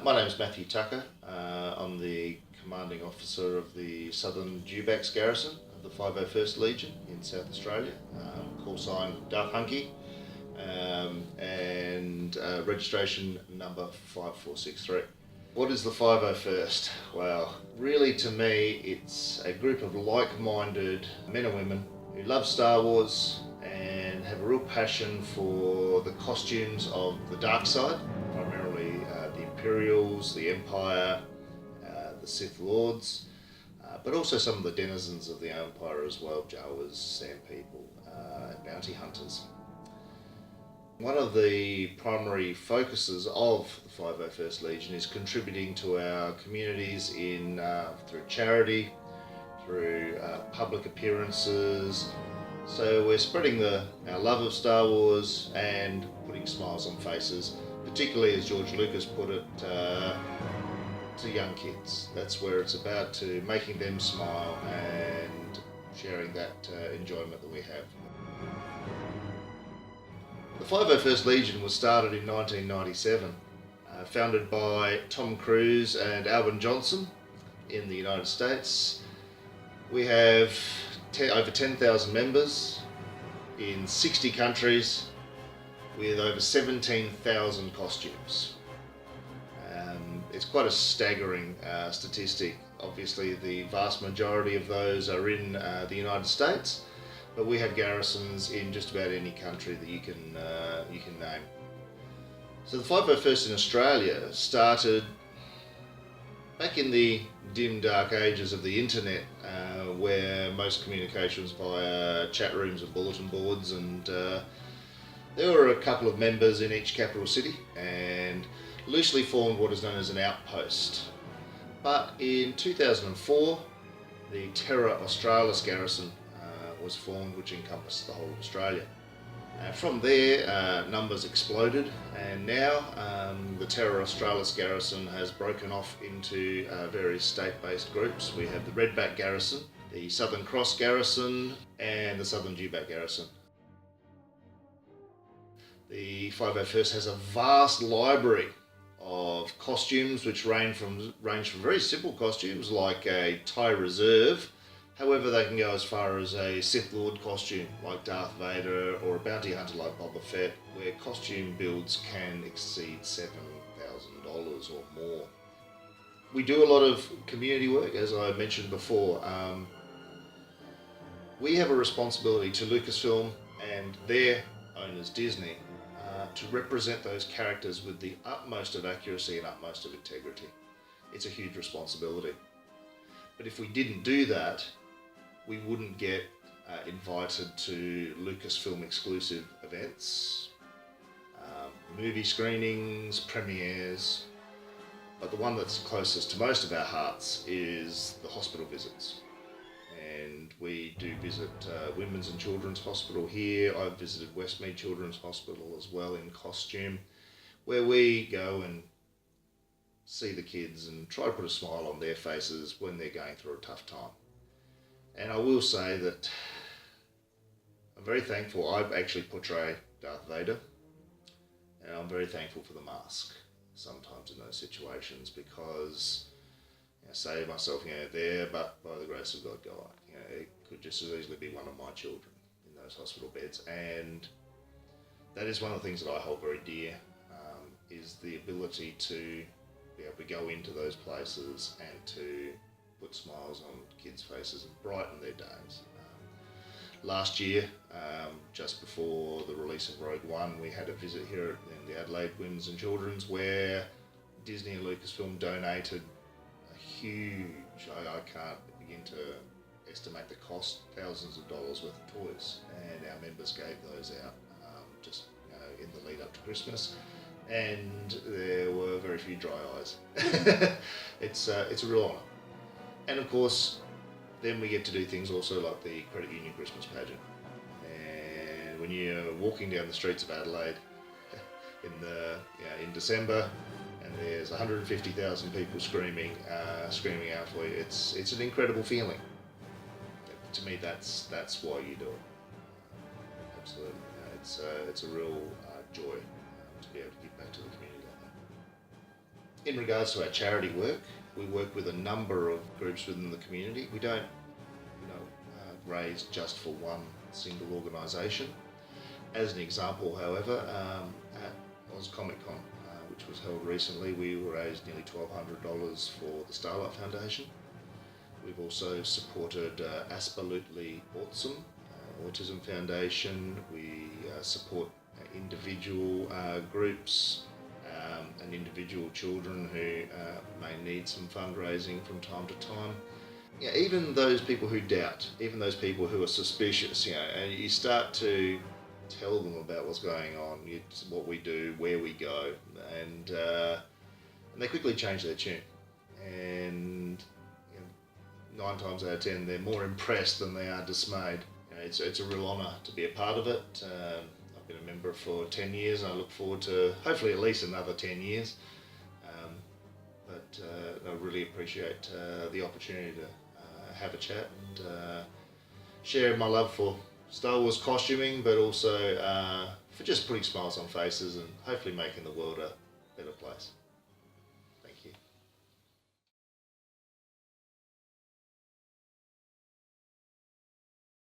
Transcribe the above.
My name is Matthew Tucker. I'm the commanding officer of the Southern Dewback's Garrison of the 501st Legion in South Australia. Call sign Darth Hunky, and registration number 5463. What is the 501st? Well, really to me it's a group of like-minded men and women who love Star Wars and have a real passion for the costumes of the dark side, primarily the Imperials, the Empire, the Sith Lords, but also some of the denizens of the Empire as well, Jawas, Sand People, and Bounty Hunters. One of the primary focuses of the 501st Legion is contributing to our communities through charity, through public appearances. So we're spreading our love of Star Wars and putting smiles on faces, particularly, as George Lucas put it, to young kids. That's where it's about, to making them smile and sharing that enjoyment that we have. The 501st Legion was started in 1997, founded by Tom Cruise and Alvin Johnson in the United States. We have over 10,000 members in 60 countries with over 17,000 costumes. It's quite a staggering statistic. Obviously, the vast majority of those are in the United States, but we have garrisons in just about any country that you can name. So the 501st in Australia started back in the dim dark ages of the internet, where most communications via chat rooms and bulletin boards, and there were a couple of members in each capital city and loosely formed what is known as an outpost. But in 2004, the Terra Australis Garrison was formed, which encompassed the whole of Australia. From there, numbers exploded, and now the Terra Australis Garrison has broken off into various state-based groups. We have the Redback Garrison, the Southern Cross Garrison, and the Southern Dewback Garrison. The 501st has a vast library of costumes which range from very simple costumes like a Thai Reserve. However, they can go as far as a Sith Lord costume like Darth Vader, or a bounty hunter like Boba Fett, where costume builds can exceed $7,000 or more. We do a lot of community work, as I mentioned before. We have a responsibility to Lucasfilm and their owners, Disney, to represent those characters with the utmost of accuracy and utmost of integrity. It's a huge responsibility. But if we didn't do that, we wouldn't get invited to Lucasfilm exclusive events, movie screenings, premieres. But the one that's closest to most of our hearts is the hospital visits. And we do visit Women's and Children's Hospital here. I've visited Westmead Children's Hospital as well in costume, where we go and see the kids and try to put a smile on their faces when they're going through a tough time. And I will say that I'm very thankful. I actually portray Darth Vader, and I'm very thankful for the mask sometimes in those situations, because I say to myself, there, but by the grace of God, it could just as easily be one of my children in those hospital beds. And that is one of the things that I hold very dear, is the ability to be able to go into those places and to put smiles on kids' faces and brighten their days. Last year, just before the release of Rogue One, we had a visit here in the Adelaide Women's and Children's, where Disney and Lucasfilm donated a huge, I can't begin to estimate the cost, thousands of dollars worth of toys, and our members gave those out just in the lead up to Christmas. And there were very few dry eyes. It's a real honour. And of course, then we get to do things also like the Credit Union Christmas pageant. And when you're walking down the streets of Adelaide in December, and there's 150,000 people screaming out for you, it's an incredible feeling. To me, that's why you do it. Absolutely, it's a real joy to be able to give back to the community like that. In regards to our charity work, we work with a number of groups within the community. We don't, raise just for one single organisation. As an example, however, at Oz Comic Con, which was held recently, we raised nearly $1,200 for the Starlight Foundation. We've also supported Absolutely Autism, Autism Foundation. We support individual groups and individual children who may need some fundraising from time to time. Yeah, even those people who doubt, even those people who are suspicious, and you start to tell them about what's going on, what we do, where we go, and they quickly change their tune. And 9 times out of 10, they're more impressed than they are dismayed. It's a real honour to be a part of it. I've been a member for 10 years, and I look forward to hopefully at least another 10 years. But I really appreciate the opportunity to have a chat and share my love for Star Wars costuming, but also for just putting smiles on faces and hopefully making the world a better place.